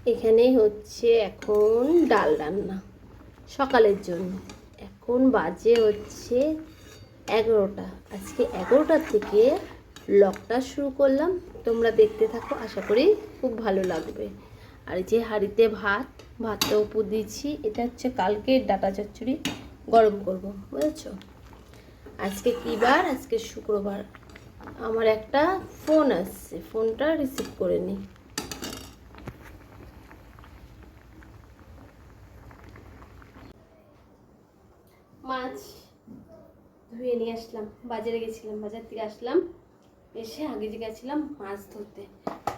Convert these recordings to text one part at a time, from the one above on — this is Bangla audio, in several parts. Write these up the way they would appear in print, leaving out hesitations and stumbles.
এখানে হচ্ছে এখন ডাল রান্না সকালের জন্য। এখন বাজে হচ্ছে 11টা। আজকে 11টার থেকে ব্লগটা শুরু করলাম, তোমরা দেখতে থাকো, আশা করি খুব ভালো লাগবে। আর যে হাঁড়িতে ভাতটা উপর দিয়েছি, এটা হচ্ছে কালকে ডাটা চচ্চড়ি গরম করব, বুঝেছো? আজকে কী বার? আজকে শুক্রবার। আমার একটা ফোন আসছে, ফোনটা রিসিভ করে নিই। মাছ ধুয়ে নিয়ে আসলাম, বাজারে গেছিলাম, বাজার থেকে আসলাম, এসে আগে যে গেছিলাম মাছ ধরতে,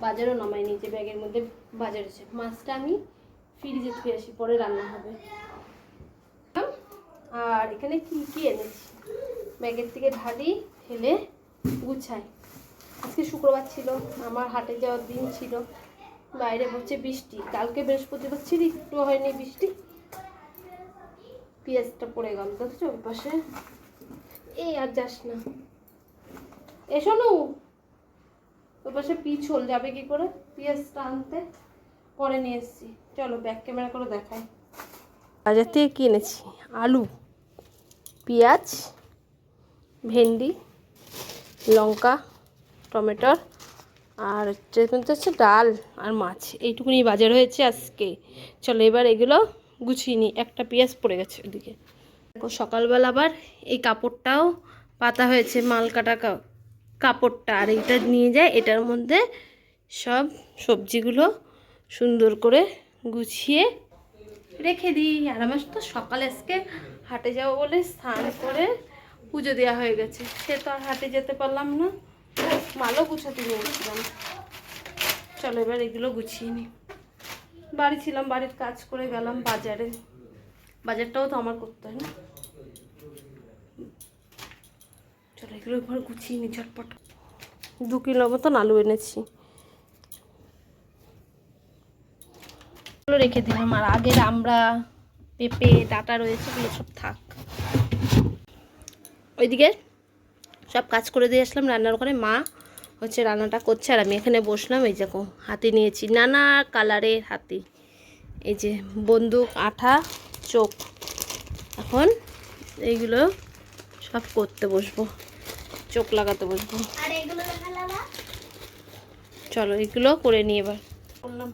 বাজারও নামাই নিচে ব্যাগের মধ্যে বাজার এসে মাছটা আমি ফ্রিজে ধুয়ে আসি, পরে রান্না হবে। আর এখানে কি কি এনেছি ব্যাগের থেকে ঢালি, ঢেলে গুছাই। আজকে শুক্রবার ছিল, আমার হাটে যাওয়ার দিন ছিল। বাইরে হচ্ছে বৃষ্টি, কালকে বৃহস্পতিবার ছিল, একটু হয়নি বৃষ্টি। পেঁয়াজটা পড়ে গেল, দেখছো ওই পাশে। এই আর যাস না, এসো নু, ওই পাশে পিছল যাবে কি করে পেঁয়াজটা আনতে, পরে নিয়ে এসছি। চলো ব্যাক ক্যামেরা করে দেখাই। বাজার থেকে কিনেছি আলু, পেঁয়াজ, ভেন্ডি, লঙ্কা, টমেটোর, আর হচ্ছে ডাল আর মাছ। এইটুকুনি বাজার হয়েছে আজকে। চলো এবার এগুলো গুছিয়ে নিই। একটা পেঁয়াজ পড়ে গেছে ওদিকে। সকালবেলা আবার এই কাপড়টাও পাতা হয়েছে, মাল কাটা কাপড়টা, আর এইটা নিয়ে যায়, এটার মধ্যে সব সবজিগুলো সুন্দর করে গুছিয়ে রেখে দিই। আর আমার তো সকালে আজকে হাটে যাবো বলে স্নান করে পুজো দেওয়া হয়ে গেছে, সে তো আর হাটে যেতে পারলাম না, মালও গুছাতে নিয়েছিলাম। চলো এবার এগুলো গুছিয়ে নিই। বাড়ি ছিলাম, বাড়ির কাজ করে গেলাম বাজারে, বাজারটাও তো আমার করতে হয় না। চলো এগুলো ঘর গুছিয়ে নিই ঝটপট। 2 কিলো মতন আলু এনেছি, রেখে দিলাম। আর আগের আমরা পেঁপে ডাটা রয়েছে, এগুলো সব থাক। ওইদিকে সব কাজ করে দিয়ে আসলাম রান্নার ওখানে, মা হচ্ছে রান্নাটা করছে, আর আমি এখানে বসলাম। এই দেখো হাতি নিয়েছি, নানা কালারের হাতি, এই যে বন্দুক, আঠা, চোখ। এখন এইগুলো সব করতে বসবো, চোখ লাগাতে বসবো। চলো এগুলো করে নিয়ে এবার করলাম।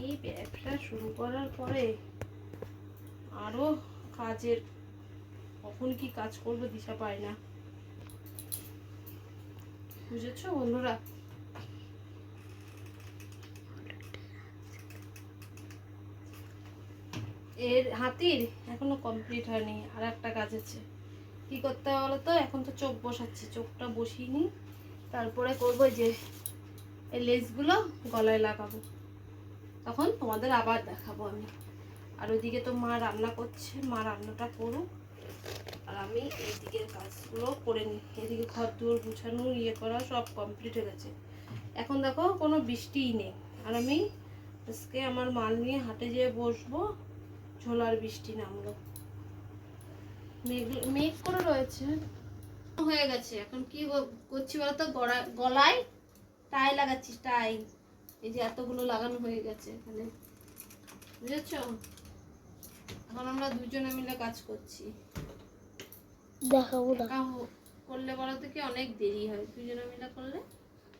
এই ব্যবসা শুরু করার পরে আরো কাজের, কখন কি কাজ করবো দিশা পায় না, বুঝেছো বন্ধুরা? এর হাতির এখনো কমপ্লিট হয়নি, আর একটা কাজ আছে। কি করতে হবে বলো তো? এখন তো চোখ বসাচ্ছি, চোখটা বসিয়ে নিই, তারপরে করবো যে এই লেসগুলো গলায় লাগাবো, তখন তোমাদের আবার দেখাবো আমি। আর ওইদিকে তো মা রান্না করছে, মা রান্নাটা করুক, আর আমি এইদিকের কাজগুলো করে নিই। এদিকে ঘর দুয়ার গুছানো, ইয়ে করা সব কমপ্লিট হয়ে গেছে। এখন দেখো কোনো বৃষ্টিই নেই, আর আমি আজকে আমার মাল নিয়ে হাটে যেয়ে বসবো। ঝোলার বৃষ্টি নামলো, মেঘ করে রয়েছে, হয়ে গেছে। এখন কি করছি বলতো? গলায় টাই লাগাচ্ছি, টাই। এই যে এতগুলো লাগানো হয়ে গেছে এখানে, বুঝেছো? এখন আমরা দুজনে মিলে কাজ করছি। দেখাবো না, করলে বলো তো কি অনেক দেরি হয়, দুজনে মিলে করলে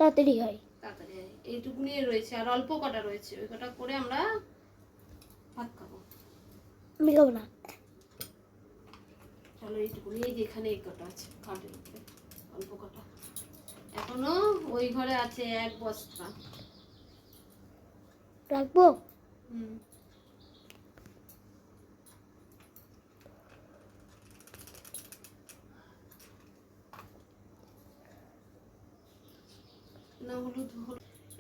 তাড়াতাড়ি হয়। তাড়াতাড়ি হয়। এইটুকু নিয়ে রয়েছে, আর অল্প কটা রয়েছে, ওই কটা করে আমরা ভাত খাবো। আমি খাবো না। চলো এইটুকু নিয়ে, যেখানে এই কটা আছে খাটের উপরে, অল্প কটা এখনো ওই ঘরে আছে 1 বস্তা। রাখবো।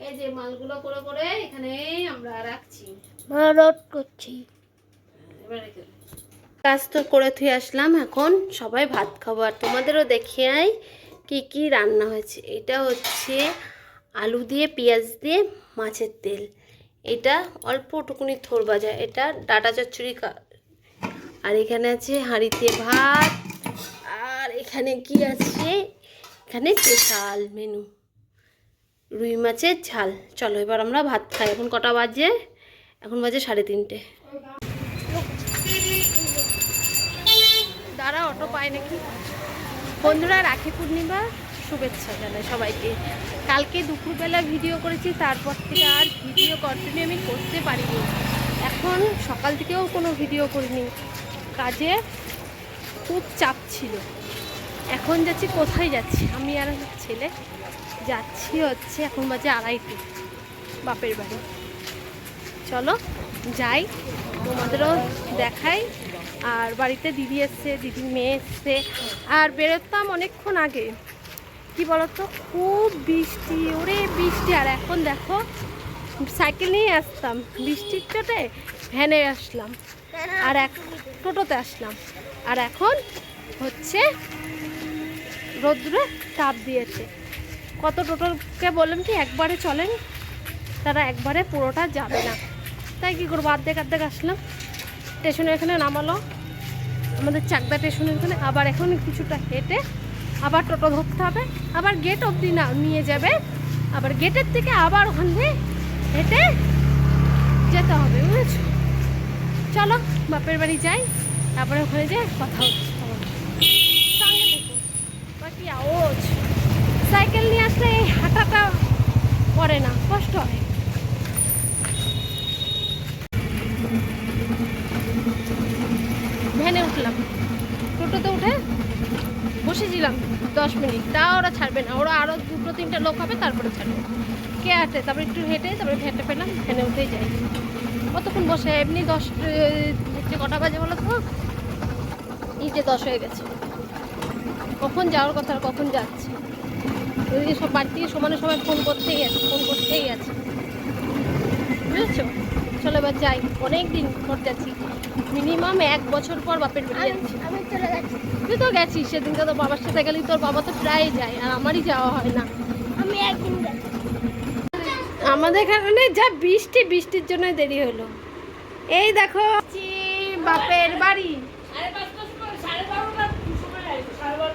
এই যে মালগুলো করে করে এখানে আমরা রাখছি, রোদ করছি। কাজ তো করে থুয়ে আসলাম, এখন সবাই ভাত খাবো। আর তোমাদেরও দেখিয়ে আই কি কি রান্না হয়েছে। এটা হচ্ছে আলু দিয়ে পেঁয়াজ দিয়ে মাছের তেল, এটা অল্প টুকুনি থোর ভাজা, এটা ডাটা চচ্চড়ি আর এখানে আছে হাঁড়িতে ভাত, আর এখানে কি আছে, এখানে স্পেশাল মেনু রুই মাছের ঝাল। চলো এবার আমরা ভাত খাই। এখন কটা বাজে? এখন বাজে 3:30। দাঁড়া, অটো পায় নাকি। বন্ধুরা, রাখি পূর্ণিমা শুভেচ্ছা জানাই সবাইকে। কালকে দুপুরবেলা ভিডিও করেছি, তারপর থেকে আর ভিডিও কন্টিনিউ আমি করতে পারিনি। এখন সকাল থেকেও কোনো ভিডিও করিনি, কাজে খুব চাপ ছিল। এখন যাচ্ছি, কোথায় যাচ্ছি, আমি আর আমার ছেলে যাচ্ছি হচ্ছে, এখন বাজে 2:30, বাপের বাড়ি। চলো যাই, তোমাদেরও দেখাই। আর বাড়িতে দিদি এসছে, দিদির মেয়ে এসছে। আর বেরোতাম অনেকক্ষণ আগে, কি বলতো, খুব বৃষ্টি, ওরে বৃষ্টি। আর এখন দেখো, সাইকেল নিয়ে আসতাম, বৃষ্টির চোটে ভ্যানে আসলাম, আর টোটোতে আসলাম। আর এখন হচ্ছে রোদ্রে তাপ দিয়েছে। কত টোটোকে বললাম কি একবারে চলেন, তারা একবারে পুরোটা যাবে না। তাই কী করবো, অর্ধেক আসলাম। স্টেশনে এখানে নামালো, আমাদের চাকদা স্টেশনের এখানে। আবার এখন কিছুটা হেঁটে আবার টোটো ধরতে হবে, আবার গেট অবধি না নিয়ে যাবে, আবার গেটের থেকে আবার ওখানে হেঁটে যেতে হবে, বুঝেছো। চলো বাপের বাড়ি যাই, তারপরে ওখানে যেয়ে কথা হচ্ছে। সঙ্গে থেকো, বাকি আওয়াজ। সাইকেল নিয়ে আসলে এই হাঁটাটা পড়ে না, কষ্ট হয়। ভ্যানে উঠলাম, টোটোতে উঠে বসেছিলাম 10 মিনিট, তা ওরা ছাড়বে না, ওরা আরও 2-3টা লোক হবে, তারপরে ছাড়বে। কে হাঁটে, তারপরে একটু হেঁটে, তারপরে হেঁটে পেলাম, ভ্যানে উঠেই যাই। কতক্ষণ বসে, এমনি 10 কটা বাজে বলো তো, এই যে 10 হয়ে গেছে। কখন যাওয়ার কথা, আর কখন যাচ্ছে। ওইদিকে সব বাড়ি থেকে সমানে সবাই ফোন করতেই আছে, বুঝেছো। চলো এবার যাই, অনেক দিন পর যাচ্ছি, মিনিমাম 1 বছর পর বাপের বাড়ি যাচ্ছি। তুই তো গেছিস সেদিনকে, তো বাবার সাথে গেলি, তোর বাবা তো প্রায় যায়, আর আমারই যাওয়া হয় না। আমি একদিন আমাদের এখানে যা বৃষ্টি, বৃষ্টির জন্য দেরি হলো। এই দেখো বাপের বাড়ি,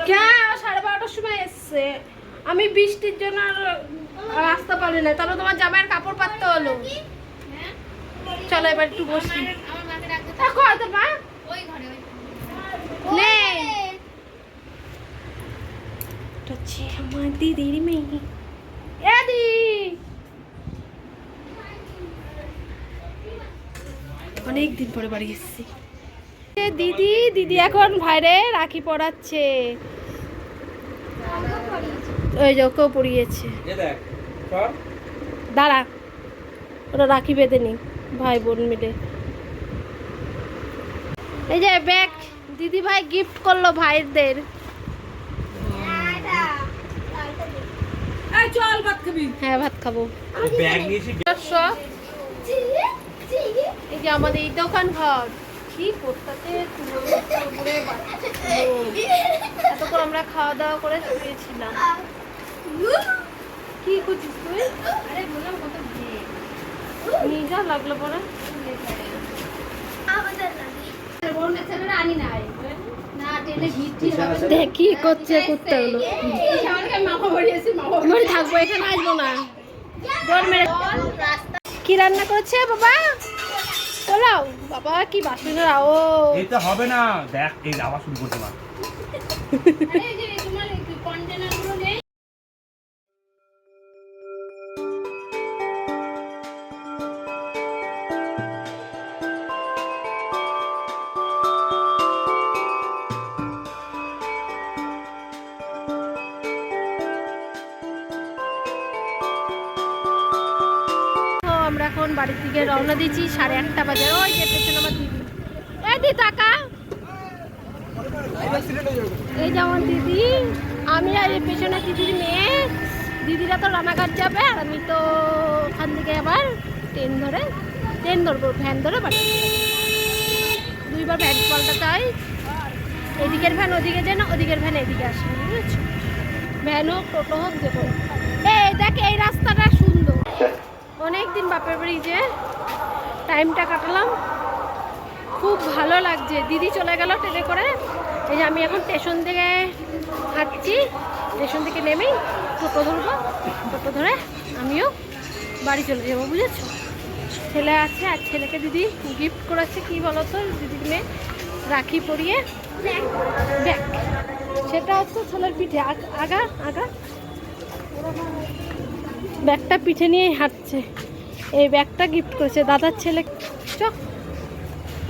12:30টার সময় এসছে। আমি বৃষ্টির জন্য আর আসতে পারি না, তারপর তোমার জামাইয়ের কাপড় পাততে হলো। চলো এবার একটু বসি। দেখো তোর মা নেই, হচ্ছে আমার দিদির মেয়ে। এদি অনেক দিন পরে বাড়ি এসেছি। দিদি এখন ভাইরে রাখি পরাচ্ছে, ওই যে ওকেও পরিয়েছে। দাঁড়া, ওরা রাখি বেঁধে নি ভাই বোন মিলে। এই যে ব্যাগ দিদি ভাই গিফট করলো ভাইদের। চল ভাত খাবি? হ্যাঁ ভাত খাবো। এই যে আমাদের এই দোকান ঘর, কি করতে এতক্ষণ আমরা খাওয়া দাওয়া করে শুয়েছিলাম। কি করছিস তুই? নিজা লাগলো পরে দেখ কি করছে কুত্তাগুলো। থাকবো এখানে, আসবো না। কি রান্না করছে বাবা? পোলাও। বাবা কি বাসনের আওয়াজ। এটা হবে না, দেখ এই আওয়াজ শুরু করতে না। আমরা এখন বাড়ির দিকে রওনা দিচ্ছি, 8:30 বাজে। ওই যে পেছনে আমার দিদি, এই দি টাকা, এই যে আমার দিদি, আমি আর এই পেছনে দিদির মেয়ে। দিদিরা তো রানাঘাট যাবে, আর আমি তো ওখান থেকে আবার ট্রেন ধরবো, ভ্যান ধরে বাড়ি। 2বার ভ্যান পাল্টাতে হয়, এদিকের ভ্যান ওদিকে যায় না, ওদিকের ভ্যান এদিকে আসে, বুঝেছো। ভ্যান হোক টোটো হোক, যে কোনো। এই দেখ এই রাস্তাটা সুন্দর, অনেক দিন বাপের বাড়ি যে টাইমটা কাটালাম, খুব ভালো লাগছে। দিদি চলে গেল ট্রেনে করে। এই যে আমি এখন স্টেশন থেকে হাঁটছি, স্টেশন থেকে নেমেই টোটো ধরবো, টোটো ধরে আমিও বাড়ি চলে যাবো, বুঝেছো। ছেলে আছে, আর ছেলেকে দিদি গিফট করেছে কি বলতো, দিদির মেয়ে রাখি পরিয়ে ব্যাগ, সেটা হচ্ছে ছেলের পিঠে আগা আগা ব্যাগটা পিঠে নিয়ে হাঁটছে। এই ব্যাগটা গিফট করেছে দাদার ছেলে,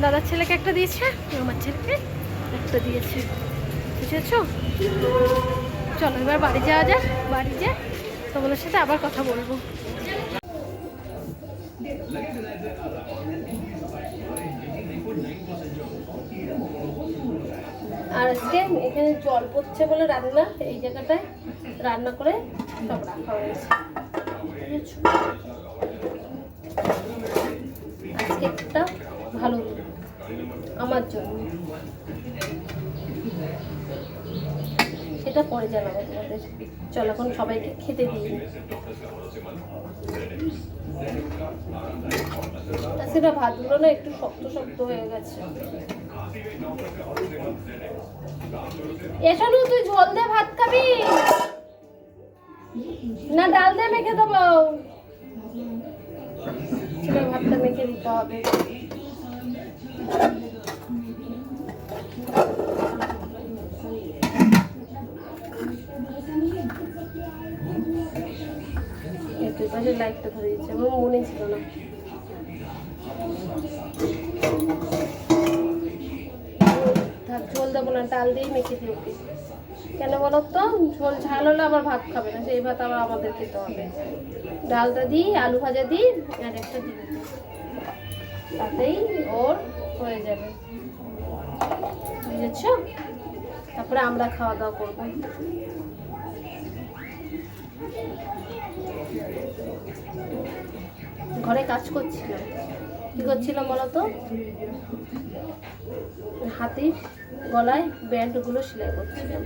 দাদার ছেলেকে একটা দিয়েছে, আমার ছেলেকে একটা দিয়েছে, বুঝেছো। চলো এবার বাড়ি যাওয়া যাক, বাড়ি যেয়ে তোমাদের সাথে আবার কথা বলবো। আর আজকে এখানে জল পড়ছে বলে রান্না, এই জায়গাটায় রান্না করে সব রাখা হয়েছে, বুঝেছো। আজকে একটা ভালো আমার জন্য, সেটা পরে জানাবো তোমাদের। চল এখন সবাইকে খেতে দিই। সেটা ভাতগুলো না একটু শক্ত শক্ত হয়ে গেছে। এসনু তুই ঝোল দে, ভাত খাবি না ডাল দিয়ে মেখে দেবো? ভাতটা মেখে দিতে হবে। লাইটটা ধরে দিচ্ছে, আমার মনে ছিল না। ঝোল দেবো না, ডাল দিয়েই মেখে দিই ওকে। কেন বলো তো, ঝোল ঝাল হলে আবার ভাত খাবে না, সেই ভাত আবার আমাদের খেতে হবে। ডালটা দিই, আলু ভাজা দিই, আর একটা ডিম দিই, তাতেই ওর হয়ে যাবে, বুঝেছো। তারপরে আমরা খাওয়া দাওয়া করবো। ঘরে কাজ করছিলাম, কি করছিলাম বলতো, হাতির গলায় ব্যান্ডগুলো সেলাই করছিলাম।